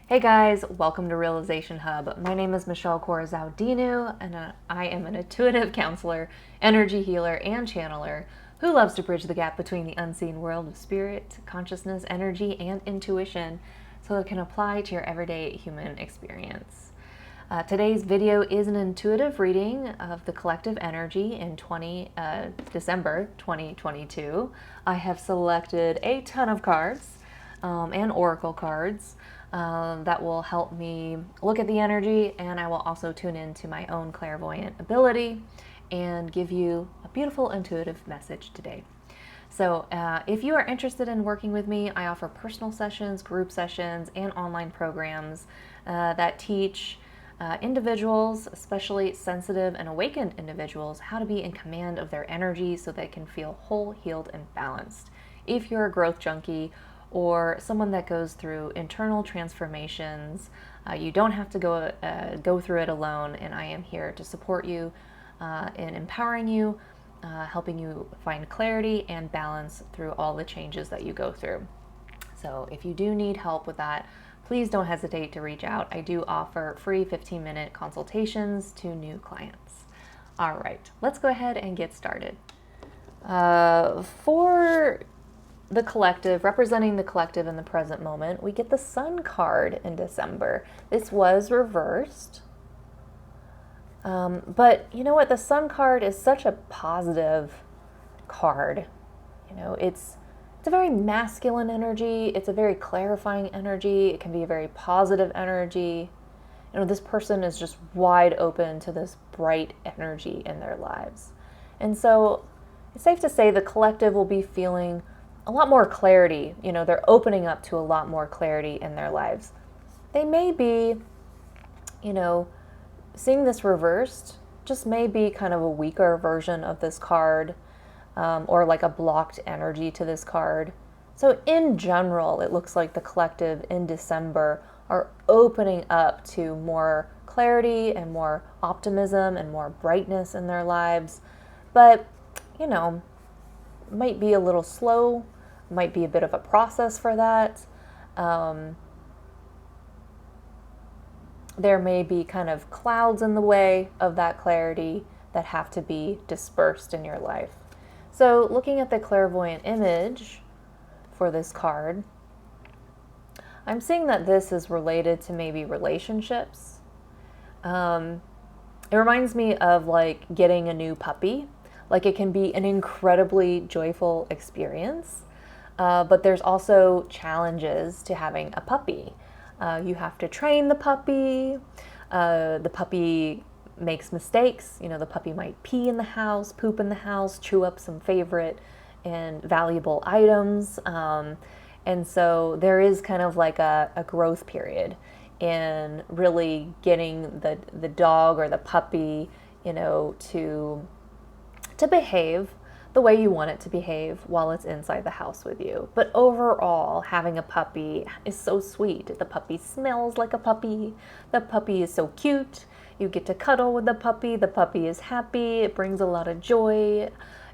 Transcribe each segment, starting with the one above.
Hey guys, welcome to Realization Hub. My name is Michelle Corazao-Dinu, and I am an intuitive counselor, energy healer, and channeler who loves to bridge the gap between the unseen world of spirit, consciousness, energy, and intuition so it can apply to your everyday human experience. Today's video is an intuitive reading of the collective energy in December 2022. I have selected a ton of cards and oracle cards that will help me look at the energy, and I will also tune into my own clairvoyant ability and give you a beautiful intuitive message today. So if you are interested in working with me, I offer personal sessions, group sessions, and online programs that teach individuals, especially sensitive and awakened individuals, how to be in command of their energy so they can feel whole, healed, and balanced. If you're a growth junkie or someone that goes through internal transformations, you don't have to go through it alone, and I am here to support you in empowering you, helping you find clarity and balance through all the changes that you go through. So if you do need help with that, please don't hesitate to reach out. I do offer free 15-minute consultations to new clients. All right, let's go ahead and get started. For the collective, representing the collective in the present moment, we get the Sun card in December. This was reversed. But you know what? The Sun card is such a positive card. You know, it's a very masculine energy. It's a very clarifying energy. It can be a very positive energy. You know, this person is just wide open to this bright energy in their lives. And so it's safe to say the collective will be feeling a lot more clarity. You know, they're opening up to a lot more clarity in their lives. They may be, you know, seeing this reversed just may be kind of a weaker version of this card, or like a blocked energy to this card. So in general, it looks like the collective in December are opening up to more clarity and more optimism and more brightness in their lives. But, you know, might be a little slow, might be a bit of a process for that. There may be kind of clouds in the way of that clarity that have to be dispersed in your life. So looking at the clairvoyant image for this card, I'm seeing that this is related to maybe relationships. It reminds me of like getting a new puppy. Like it can be an incredibly joyful experience, but there's also challenges to having a puppy. You have to train the puppy. The puppy makes mistakes. You know, the puppy might pee in the house, poop in the house, chew up some favorite and valuable items. And so there is kind of like a growth period in really getting the dog or the puppy, you know, to behave the way you want it to behave while it's inside the house with you. But overall, having a puppy is so sweet. The puppy smells like a puppy. The puppy is so cute. You get to cuddle with the puppy. The puppy is happy. It brings a lot of joy,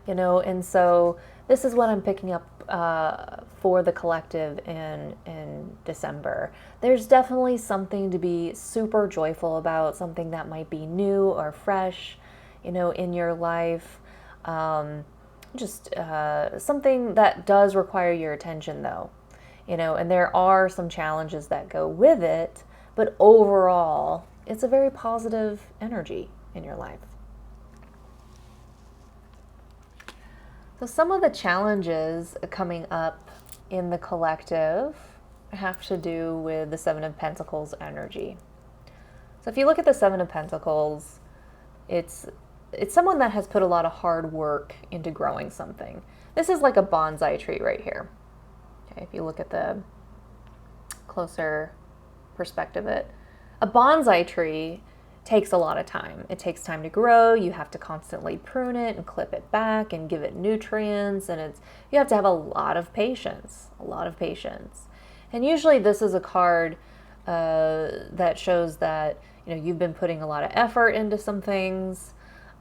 you know. And so this is what I'm picking up for the collective in December. There's definitely something to be super joyful about, something that might be new or fresh, you know, in your life. Just something that does require your attention, though, you know, and there are some challenges that go with it, but overall, it's a very positive energy in your life. So some of the challenges coming up in the collective have to do with the Seven of Pentacles energy. So if you look at the Seven of Pentacles, it's someone that has put a lot of hard work into growing something. This is like a bonsai tree right here. Okay, if you look at the closer perspective of it, a bonsai tree takes a lot of time. It takes time to grow. You have to constantly prune it and clip it back and give it nutrients, and you have to have a lot of patience, And usually this is a card that shows that, you know, you've been putting a lot of effort into some things.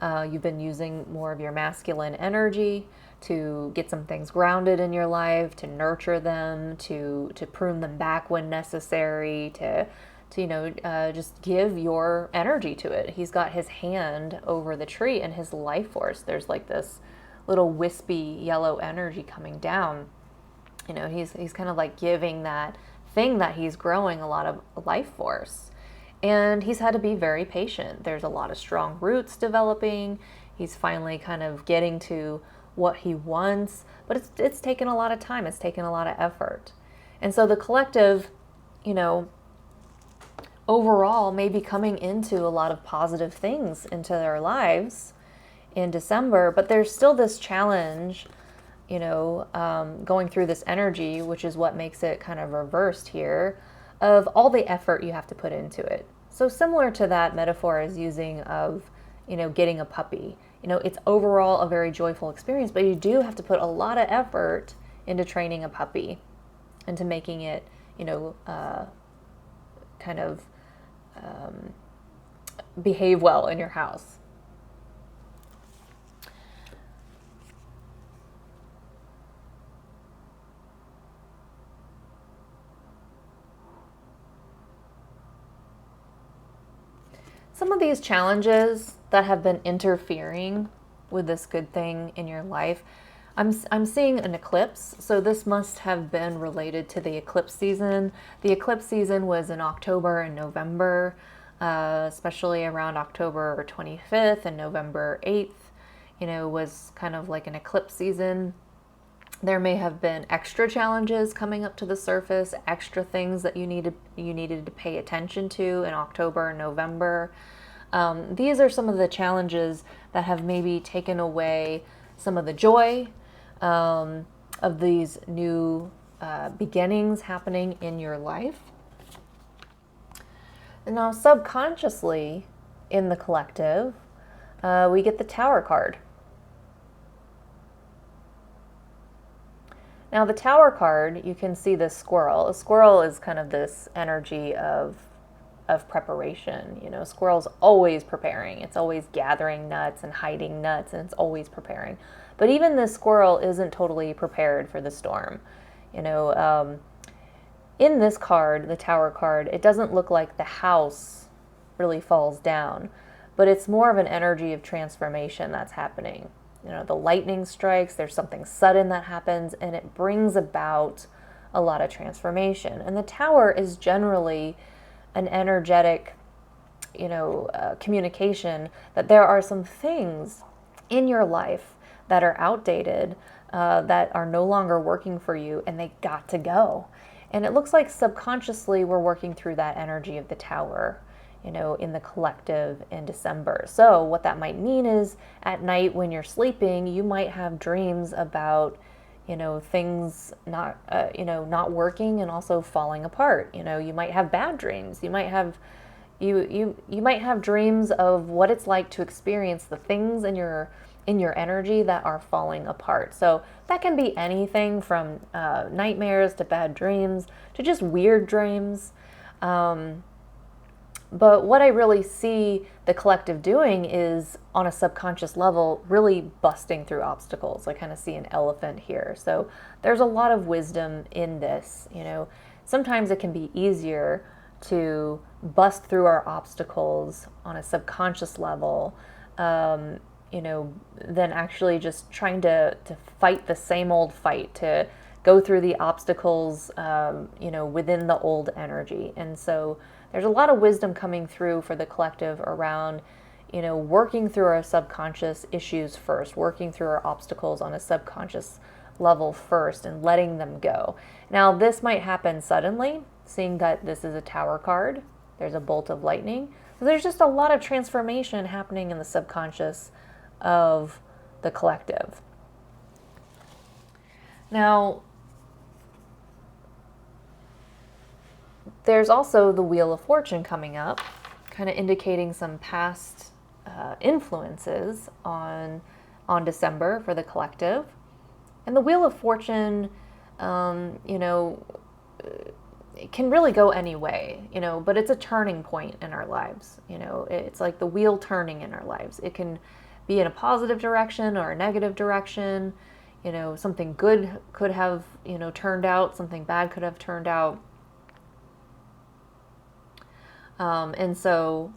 You've been using more of your masculine energy to get some things grounded in your life, to nurture them, to prune them back when necessary, to just give your energy to it. He's got his hand over the tree and his life force. There's like this little wispy yellow energy coming down. He's kind of like giving that thing that he's growing a lot of life force. And he's had to be very patient. There's a lot of strong roots developing. He's finally kind of getting to what he wants, but it's taken a lot of time. It's taken a lot of effort. And so the collective, overall may be coming into a lot of positive things into their lives in December, but there's still this challenge, going through this energy, which is what makes it kind of reversed here, of all the effort you have to put into it. So similar to that metaphor is using of, getting a puppy. It's overall a very joyful experience, but you do have to put a lot of effort into training a puppy, into making it, kind of behave well in your house. Some of these challenges that have been interfering with this good thing in your life, I'm seeing an eclipse, so this must have been related to the eclipse season. The eclipse season was in October and November, especially around October 25th and November 8th, was kind of like an eclipse season. There may have been extra challenges coming up to the surface, extra things that you needed to pay attention to in October and November. These are some of the challenges that have maybe taken away some of the joy of these new beginnings happening in your life. And now subconsciously in the collective, we get the Tower card. Now the Tower card, you can see this squirrel. A squirrel is kind of this energy of preparation. Squirrel's always preparing. It's always gathering nuts and hiding nuts, and it's always preparing. But even this squirrel isn't totally prepared for the storm. In this card, the Tower card, it doesn't look like the house really falls down, but it's more of an energy of transformation that's happening. The lightning strikes, there's something sudden that happens, and it brings about a lot of transformation. And the Tower is generally an energetic, communication that there are some things in your life that are outdated, that are no longer working for you, and they got to go. And it looks like subconsciously we're working through that energy of the Tower, in the collective in December. So what that might mean is at night when you're sleeping, you might have dreams about, things not working and also falling apart. You might have bad dreams. You might have you might have dreams of what it's like to experience the things in your energy that are falling apart. So that can be anything from nightmares to bad dreams to just weird dreams. But what I really see the collective doing is, on a subconscious level, really busting through obstacles. I kind of see an elephant here. So there's a lot of wisdom in this. Sometimes it can be easier to bust through our obstacles on a subconscious level, than actually just trying to fight the same old fight, to go through the obstacles, within the old energy. And so there's a lot of wisdom coming through for the collective around, working through our subconscious issues first, working through our obstacles on a subconscious level first and letting them go. Now, this might happen suddenly, seeing that this is a Tower card. There's a bolt of lightning. So there's just a lot of transformation happening in the subconscious of the collective. Now, there's also the Wheel of Fortune coming up, kind of indicating some past influences on December for the collective. And the Wheel of Fortune, it can really go any way, but it's a turning point in our lives. It's like the wheel turning in our lives. It can be in a positive direction or a negative direction. Something good could have, turned out, something bad could have turned out. And so,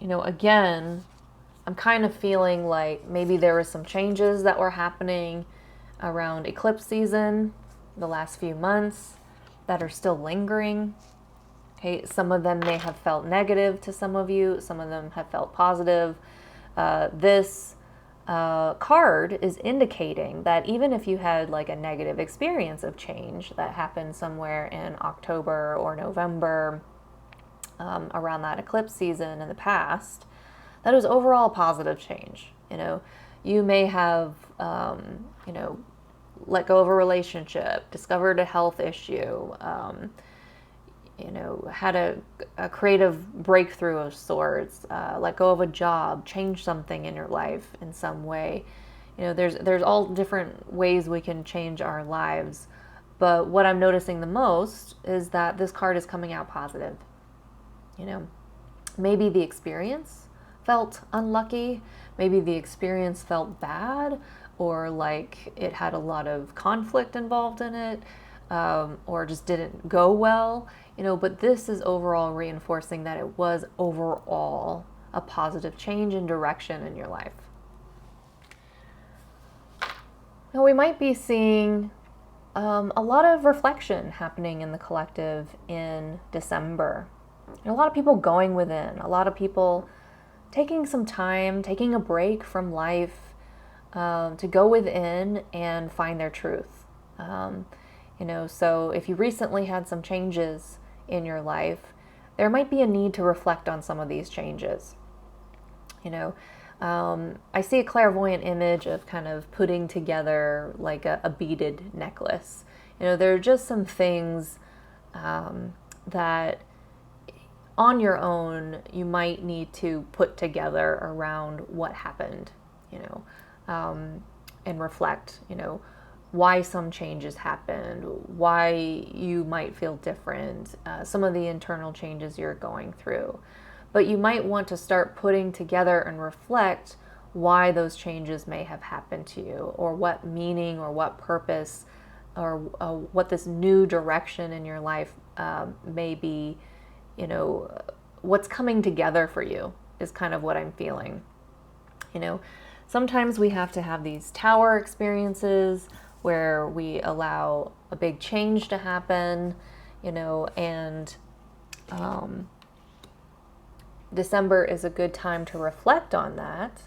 again, I'm kind of feeling like maybe there were some changes that were happening around eclipse season the last few months that are still lingering. Okay, some of them may have felt negative to some of you. Some of them have felt positive. This card is indicating that even if you had like a negative experience of change that happened somewhere in October or November, around that eclipse season in the past, that was overall positive change. You may have, let go of a relationship, discovered a health issue, had a creative breakthrough of sorts, let go of a job, change something in your life in some way. There's all different ways we can change our lives. But what I'm noticing the most is that this card is coming out positive. Maybe the experience felt unlucky. Maybe the experience felt bad, or like it had a lot of conflict involved in it, or just didn't go well. But this is overall reinforcing that it was overall a positive change in direction in your life. Now, we might be seeing a lot of reflection happening in the collective in December. And a lot of people going within, a lot of people taking some time, taking a break from life, to go within and find their truth. So if you recently had some changes in your life, there might be a need to reflect on some of these changes. I see a clairvoyant image of kind of putting together like a beaded necklace. There are just some things that on your own you might need to put together around what happened, and reflect, why some changes happened, why you might feel different, some of the internal changes you're going through. But you might want to start putting together and reflect why those changes may have happened to you, or what meaning or what purpose or what this new direction in your life may be, what's coming together for you is kind of what I'm feeling. Sometimes we have to have these tower experiences where we allow a big change to happen, and December is a good time to reflect on that,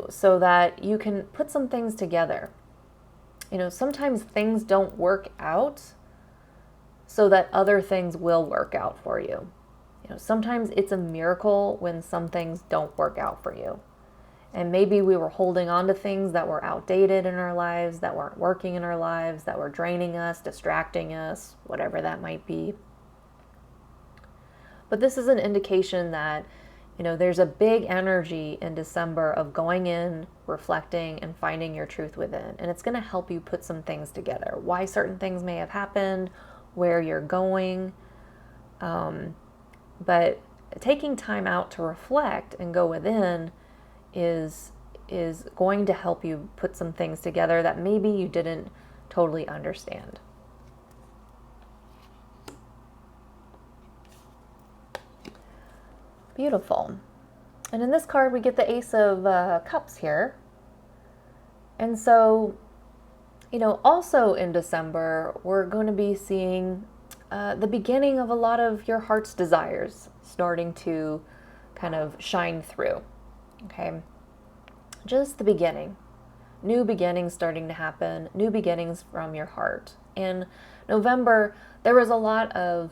so that you can put some things together. Sometimes things don't work out so that other things will work out for you. Sometimes it's a miracle when some things don't work out for you. And maybe we were holding on to things that were outdated in our lives, that weren't working in our lives, that were draining us, distracting us, whatever that might be. But this is an indication that, there's a big energy in December of going in, reflecting, and finding your truth within. And it's going to help you put some things together. Why certain things may have happened, where you're going. But taking time out to reflect and go within is going to help you put some things together that maybe you didn't totally understand. Beautiful. And in this card, we get the Ace of Cups here. And so, also in December, we're going to be seeing the beginning of a lot of your heart's desires starting to kind of shine through. Okay, just the beginning. New beginnings starting to happen, new beginnings from your heart. In November, there was a lot of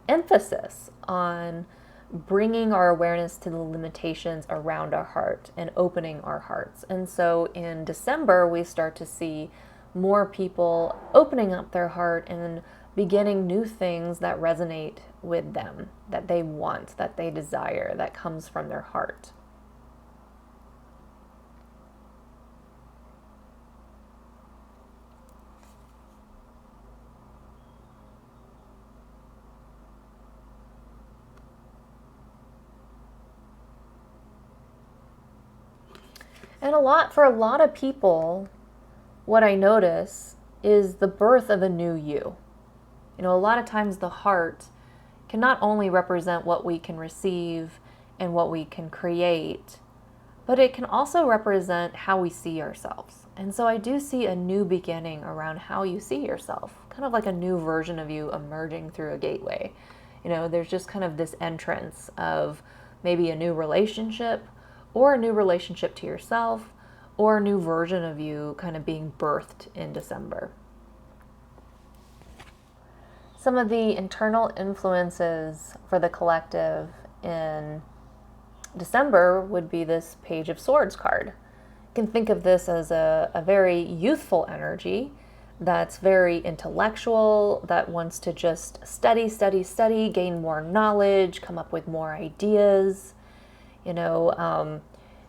emphasis on bringing our awareness to the limitations around our heart and opening our hearts. And so in December, we start to see more people opening up their heart and beginning new things that resonate with them, that they want, that they desire, that comes from their heart. And for a lot of people, what I notice is the birth of a new you. You know, a lot of times the heart can not only represent what we can receive and what we can create, but it can also represent how we see ourselves. And so I do see a new beginning around how you see yourself, kind of like a new version of you emerging through a gateway. You know, there's just kind of this entrance of maybe a new relationship, or a new relationship to yourself, or a new version of you kind of being birthed in December. Some of the internal influences for the collective in December would be this Page of Swords card. You can think of this as a very youthful energy that's very intellectual, that wants to just study, gain more knowledge, come up with more ideas. You know,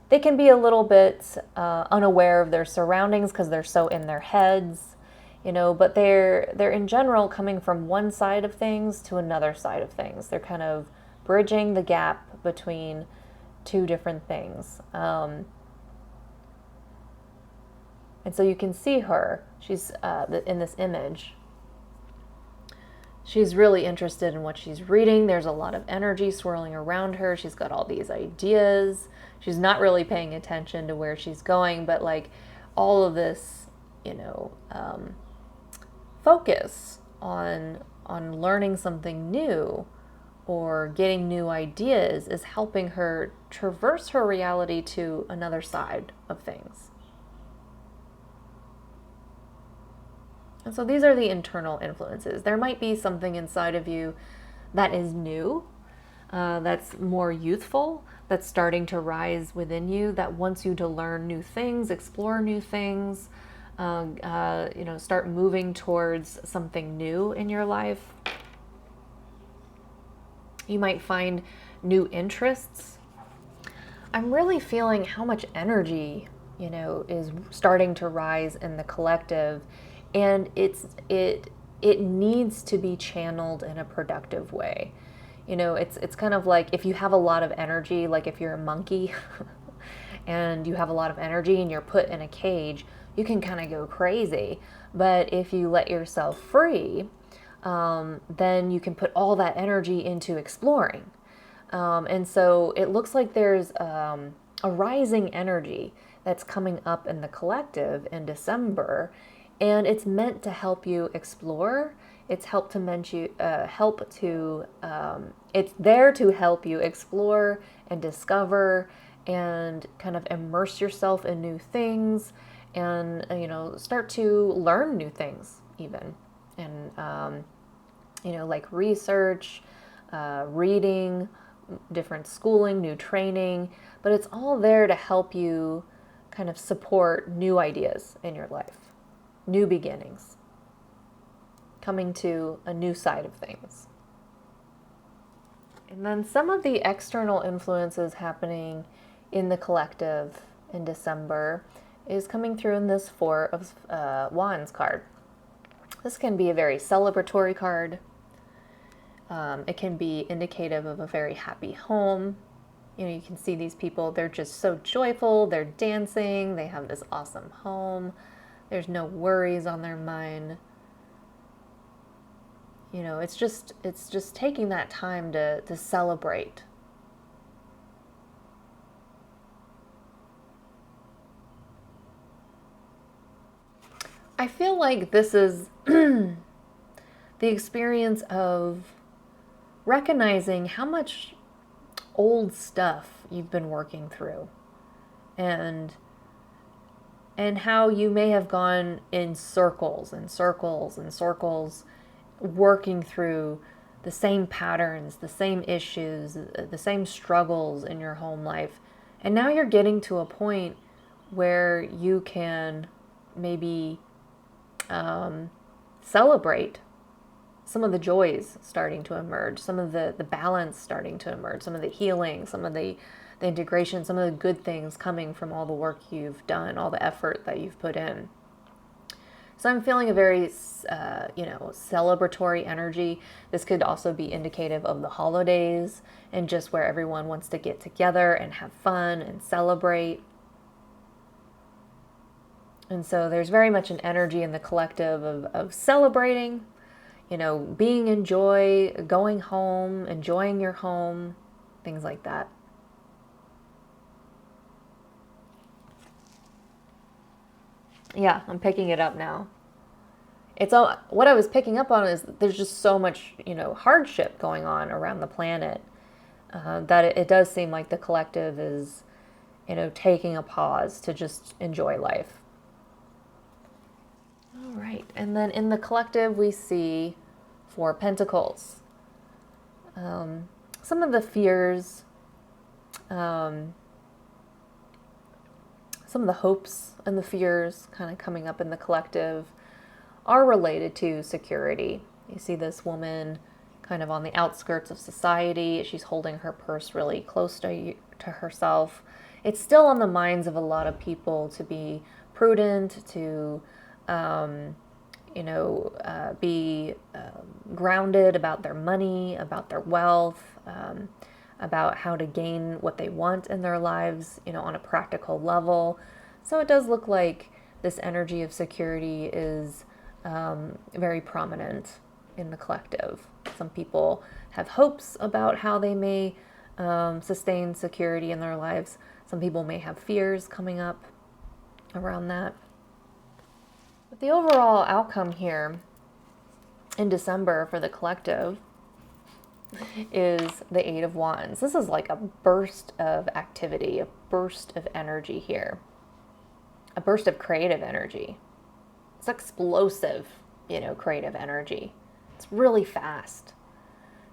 they can be a little bit unaware of their surroundings because they're so in their heads, you know, but they're in general coming from one side of things to another side of things. They're kind of bridging the gap between two different things. And so you can see her. She's in this image. She's really interested in what she's reading. There's a lot of energy swirling around her. She's got all these ideas. She's not really paying attention to where she's going, but like all of this, you know, focus on learning something new or getting new ideas is helping her traverse her reality to another side of things. And so these are the internal influences. There might be something inside of you that is new, that's more youthful, that's starting to rise within you, that wants you to learn new things, explore new things, you know, start moving towards something new in your life. You might find new interests. I'm really feeling how much energy, you know, is starting to rise in the collective, and it needs to be channeled in a productive way. You know, it's kind of like if you have a lot of energy, like if you're a monkey and you have a lot of energy and you're put in a cage, you can kind of go crazy. But if you let yourself free, then you can put all that energy into exploring. And so it looks like there's a rising energy that's coming up in the collective in December, and it's meant to help you explore. It's it's there to help you explore and discover and kind of immerse yourself in new things, and you know, start to learn new things even, and you know, like research, reading, different schooling, new training, but it's all there to help you kind of support new ideas in your life, new beginnings, coming to a new side of things. And then some of the external influences happening in the collective in December is coming through in this Four of Wands card. This can be a very celebratory card. It can be indicative of a very happy home. You know, you can see these people, they're just so joyful, they're dancing, they have this awesome home, there's no worries on their mind. You know, it's just taking that time to celebrate. I feel like this is the experience of recognizing how much old stuff you've been working through, and how you may have gone in circles and circles and circles, working through the same patterns, the same issues, the same struggles in your home life. And now you're getting to a point where you can maybe celebrate some of the joys starting to emerge, some of the balance starting to emerge, some of the healing, some of the integration, some of the good things coming from all the work you've done, all the effort that you've put in. So I'm feeling a very, celebratory energy. This could also be indicative of the holidays and just where everyone wants to get together and have fun and celebrate. And so there's very much an energy in the collective of celebrating, being in joy, going home, enjoying your home, things like that. Yeah, I'm picking it up now. It's all what I was picking up on is there's just so much, hardship going on around the planet, that it does seem like the collective is, taking a pause to just enjoy life. All right, and then in the collective we see Four Pentacles. Some of the fears, some of the hopes and the fears kind of coming up in the collective are related to security. You see this woman kind of on the outskirts of society. She's holding her purse really close to herself. It's still on the minds of a lot of people to be prudent, to be grounded about their money, about their wealth, about how to gain what they want in their lives, on a practical level. So it does look like this energy of security is very prominent in the collective. Some people have hopes about how they may sustain security in their lives. Some people may have fears coming up around that. But the overall outcome here in December for the collective is the Eight of Wands. This is like a burst of activity, a burst of energy here, a burst of creative energy. It's explosive, creative energy. It's really fast.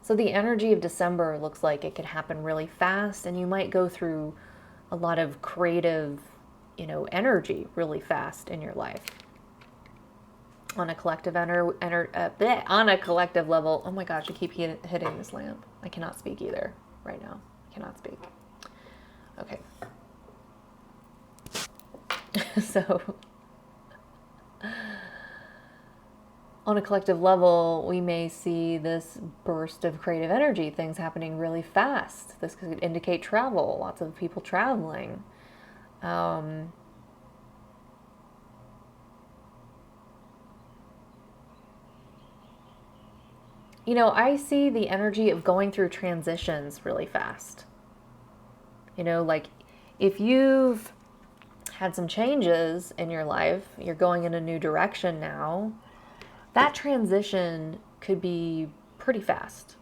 So the energy of December looks like it could happen really fast, and you might go through a lot of creative, energy really fast in your life. On a collective on a collective level. Oh my gosh, I keep hitting this lamp. I cannot speak either right now. I cannot speak. Okay. So on a collective level, we may see this burst of creative energy, things happening really fast. This could indicate travel, lots of people traveling. I see the energy of going through transitions really fast. Like if you've had some changes in your life, you're going in a new direction now, that transition could be pretty fast.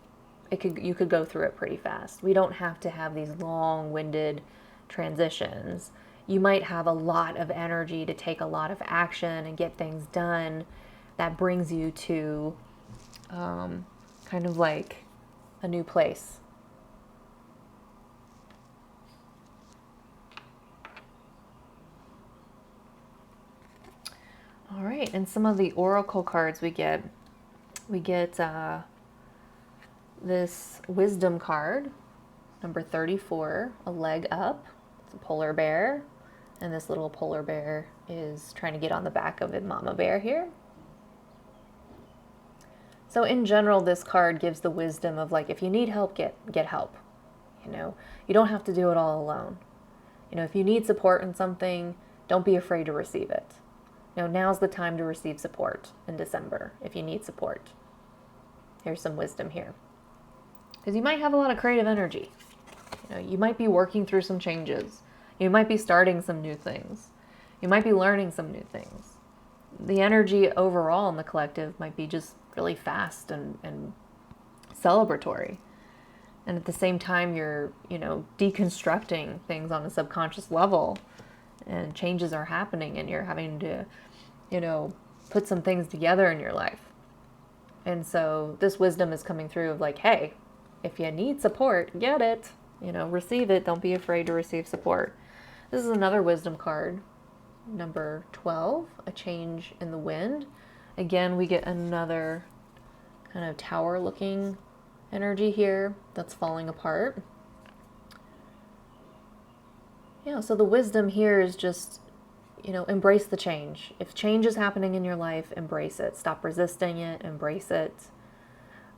You could go through it pretty fast. We don't have to have these long-winded transitions. You might have a lot of energy to take a lot of action and get things done. That brings you to kind of like a new place. All right, and some of the oracle cards we get this wisdom card, number 34, a leg up. It's a polar bear, and this little polar bear is trying to get on the back of a mama bear here. So in general, this card gives the wisdom of like, if you need help, get help. You don't have to do it all alone. If you need support in something, don't be afraid to receive it. Now's the time to receive support in December if you need support. Here's some wisdom here. Because you might have a lot of creative energy. You might be working through some changes. You might be starting some new things. You might be learning some new things. The energy overall in the collective might be just really fast and celebratory. And at the same time, you're, deconstructing things on a subconscious level, and changes are happening, and you're having to, put some things together in your life. And so this wisdom is coming through of like, hey, if you need support, get it, receive it. Don't be afraid to receive support. This is another wisdom card, number 12, a change in the wind. Again, we get another kind of tower looking energy here that's falling apart. So the wisdom here is just, embrace the change. If change is happening in your life, embrace it. Stop resisting it, embrace it.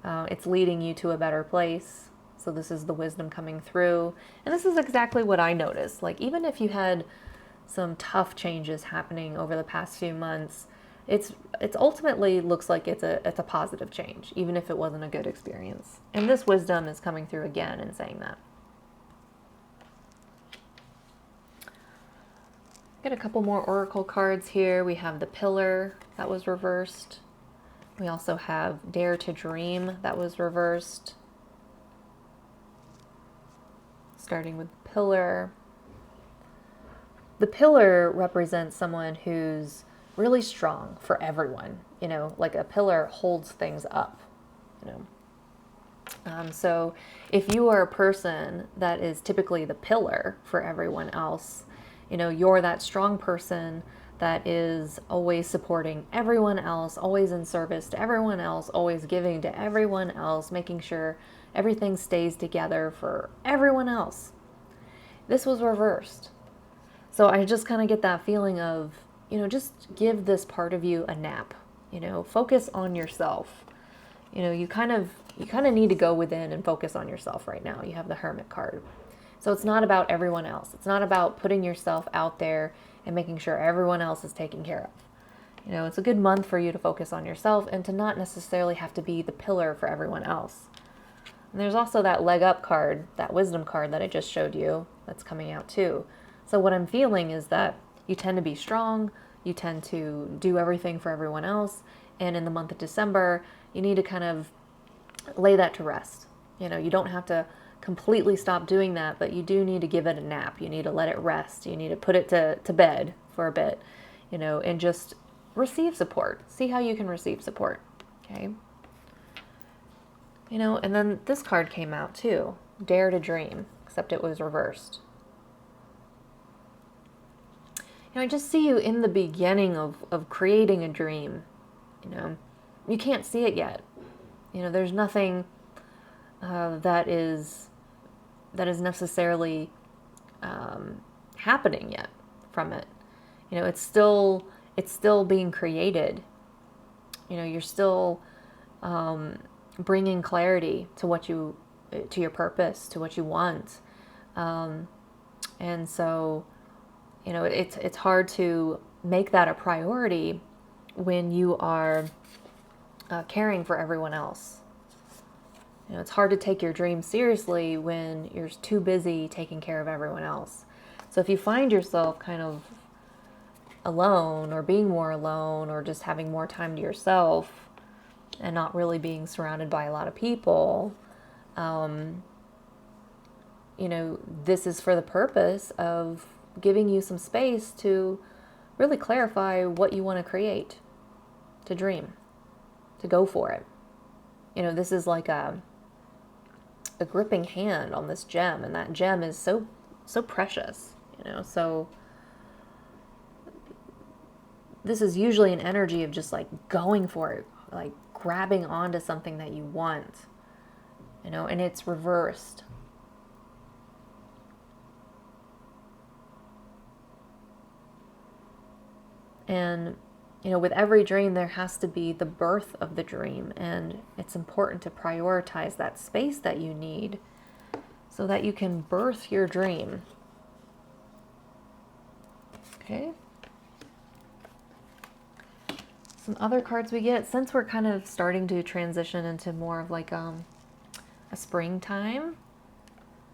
It's leading you to a better place. So this is the wisdom coming through. And this is exactly what I noticed. Like, even if you had some tough changes happening over the past few months, it's ultimately looks like it's a positive change, even if it wasn't a good experience. And this wisdom is coming through again and saying that. Get a couple more oracle cards here. We have the Pillar that was reversed. We also have Dare to Dream that was reversed. Starting with Pillar. The Pillar represents someone who's really strong for everyone. You know, like a pillar holds things up, you know. So if you are a person that is typically the pillar for everyone else, you know, you're that strong person that is always supporting everyone else, always in service to everyone else, always giving to everyone else, making sure everything stays together for everyone else. This was reversed. So I just kind of get that feeling of, you know, just give this part of you a nap, you know, focus on yourself. You know, you kind of need to go within and focus on yourself right now. You have the Hermit card. So it's not about everyone else. It's not about putting yourself out there and making sure everyone else is taken care of. You know, it's a good month for you to focus on yourself and to not necessarily have to be the pillar for everyone else. And there's also that leg up card, that wisdom card that I just showed you, that's coming out too. So what I'm feeling is that you tend to be strong, you tend to do everything for everyone else, and in the month of December, you need to kind of lay that to rest. You know, you don't have to completely stop doing that, but you do need to give it a nap. You need to let it rest. You need to put it to bed for a bit, you know, and just receive support. See how you can receive support, okay? You know, and then this card came out too, Dare to Dream, except it was reversed. You know, I just see you in the beginning of creating a dream. You know, you can't see it yet. You know, there's nothing that is necessarily happening yet from it. You know, it's still being created. You know, you're still bringing clarity to to your purpose, to what you want, and so, you know, it's hard to make that a priority when you are caring for everyone else. You know, it's hard to take your dreams seriously when you're too busy taking care of everyone else. So if you find yourself kind of alone or being more alone or just having more time to yourself and not really being surrounded by a lot of people, you know, this is for the purpose of giving you some space to really clarify what you want to create, to dream, to go for it. You know, this is like a gripping hand on this gem, and that gem is so precious, you know. So this is usually an energy of just like going for it, like grabbing onto something that you want, you know, and it's reversed. And, you know, with every dream, there has to be the birth of the dream. And it's important to prioritize that space that you need so that you can birth your dream. Okay. Some other cards we get, since we're kind of starting to transition into more of like a springtime,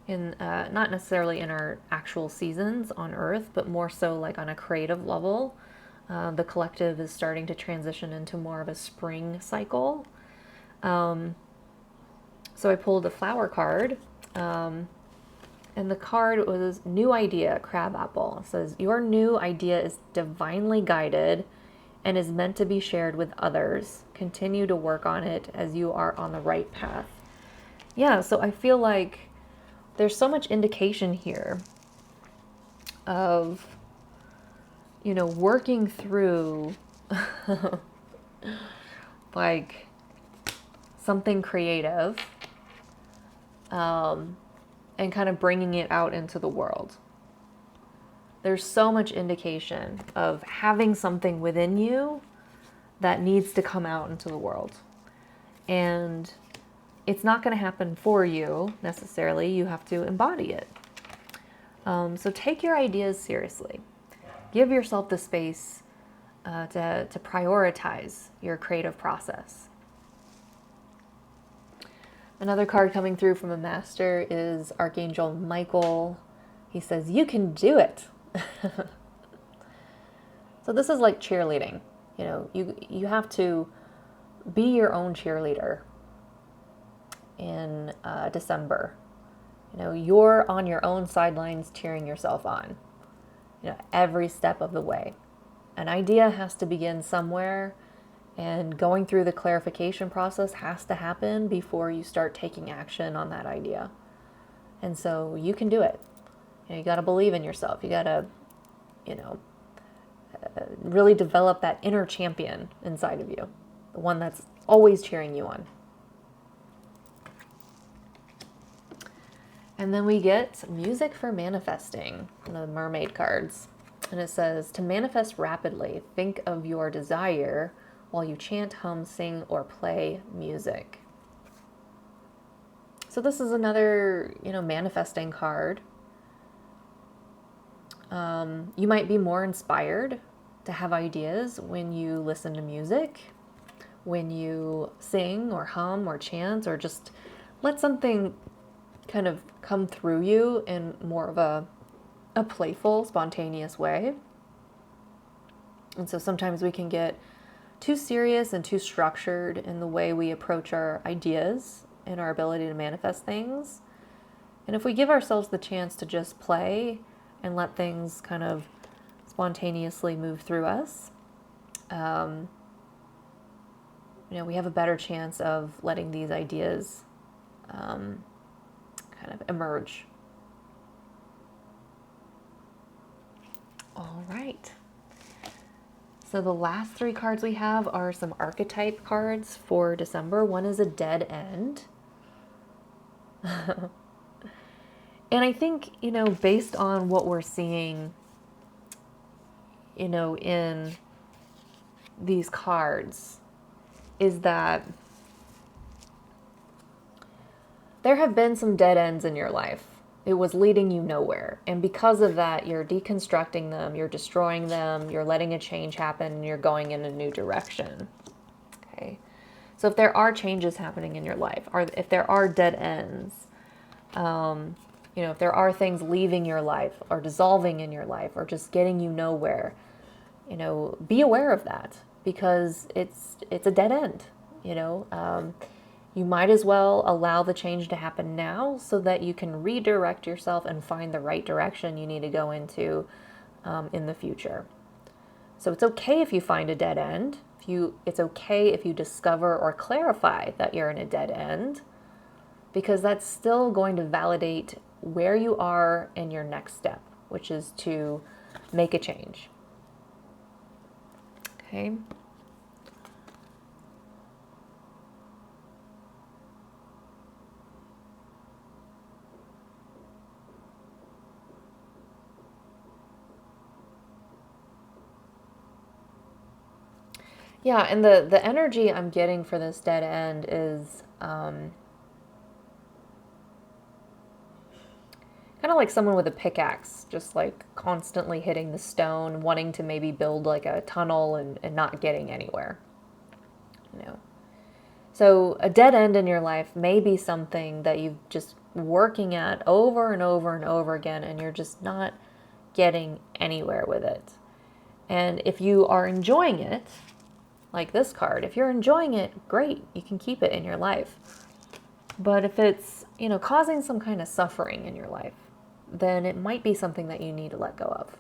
in not necessarily in our actual seasons on Earth, but more so like on a creative level. The collective is starting to transition into more of a spring cycle. So I pulled a flower card, and the card was New Idea, Crabapple. It says, your new idea is divinely guided and is meant to be shared with others. Continue to work on it as you are on the right path. Yeah, so I feel like there's so much indication here of, you know, working through like something creative, and kind of bringing it out into the world. There's so much indication of having something within you that needs to come out into the world. And it's not going to happen for you necessarily. You have to embody it. So take your ideas seriously. give yourself the space to prioritize your creative process. Another card coming through from a master is Archangel Michael. He says, you can do it. So this is like cheerleading. You know, you have to be your own cheerleader in December. You know, you're on your own sidelines cheering yourself on, you know, every step of the way. An idea has to begin somewhere, and going through the clarification process has to happen before you start taking action on that idea. And so you can do it. You know, you got to believe in yourself. You got to, you know, really develop that inner champion inside of you, the one that's always cheering you on. And then we get music for manifesting, the mermaid cards. And it says, to manifest rapidly, think of your desire while you chant, hum, sing, or play music. So this is another, you know, manifesting card. You might be more inspired to have ideas when you listen to music, when you sing or hum or chant, or just let something kind of come through you in more of a playful, spontaneous way. And so sometimes we can get too serious and too structured in the way we approach our ideas and our ability to manifest things. And if we give ourselves the chance to just play and let things kind of spontaneously move through us, you know, we have a better chance of letting these ideas kind of emerge. All right. So the last three cards we have are some archetype cards for December. One is a dead end. And I think, you know, based on what we're seeing, you know, in these cards, is that there have been some dead ends in your life. It was leading you nowhere. And because of that, you're deconstructing them, you're destroying them, you're letting a change happen, and you're going in a new direction. Okay. So if there are changes happening in your life, or if there are dead ends, you know, if there are things leaving your life or dissolving in your life or just getting you nowhere, you know, be aware of that, because it's a dead end, you know. You might as well allow the change to happen now so that you can redirect yourself and find the right direction you need to go into in the future. So it's okay if you find a dead end. It's okay if you discover or clarify that you're in a dead end, because that's still going to validate where you are in your next step, which is to make a change. Okay. Yeah, and the energy I'm getting for this dead end is kind of like someone with a pickaxe, just like constantly hitting the stone, wanting to maybe build like a tunnel and not getting anywhere. You know. So a dead end in your life may be something that you've just working at over and over and over again, and you're just not getting anywhere with it. And if you are enjoying it, like this card, if you're enjoying it, great, you can keep it in your life. But if it's, you know, causing some kind of suffering in your life, then it might be something that you need to let go of.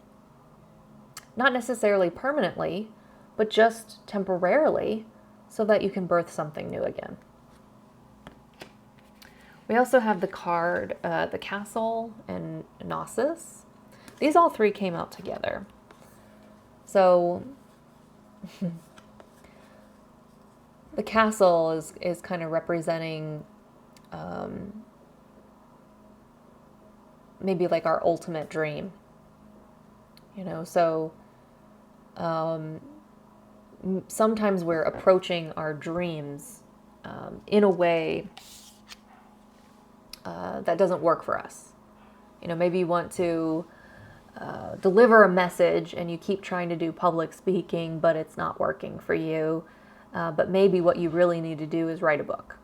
Not necessarily permanently, but just temporarily, so that you can birth something new again. We also have the card, the Castle and Gnosis. These all three came out together. So the castle is kind of representing maybe like our ultimate dream, you know. So sometimes we're approaching our dreams in a way that doesn't work for us. You know, maybe you want to deliver a message and you keep trying to do public speaking, but it's not working for you. But maybe what you really need to do is write a book,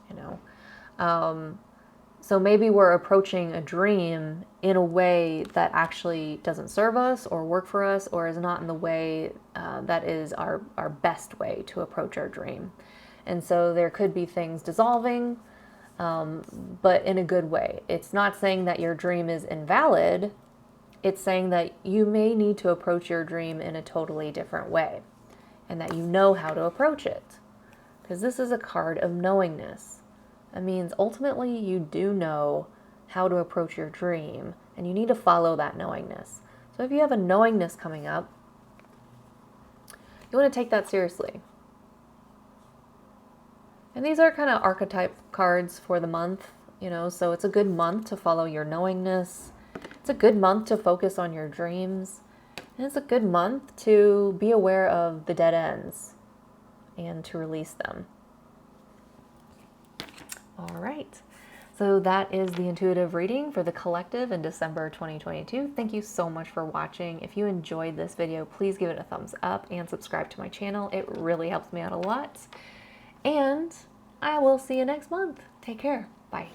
you know. So maybe we're approaching a dream in a way that actually doesn't serve us or work for us, or is not in the way that is our best way to approach our dream. And so there could be things dissolving, but in a good way. It's not saying that your dream is invalid. It's saying that you may need to approach your dream in a totally different way, and that you know how to approach it. Because this is a card of knowingness. It means ultimately you do know how to approach your dream, and you need to follow that knowingness. So if you have a knowingness coming up, you want to take that seriously. And these are kind of archetype cards for the month, you know, so it's a good month to follow your knowingness. It's a good month to focus on your dreams. And it's a good month to be aware of the dead ends and to release them. All right. So that is the intuitive reading for the collective in December 2022. Thank you so much for watching. If you enjoyed this video, please give it a thumbs up and subscribe to my channel. It really helps me out a lot. And I will see you next month. Take care. Bye.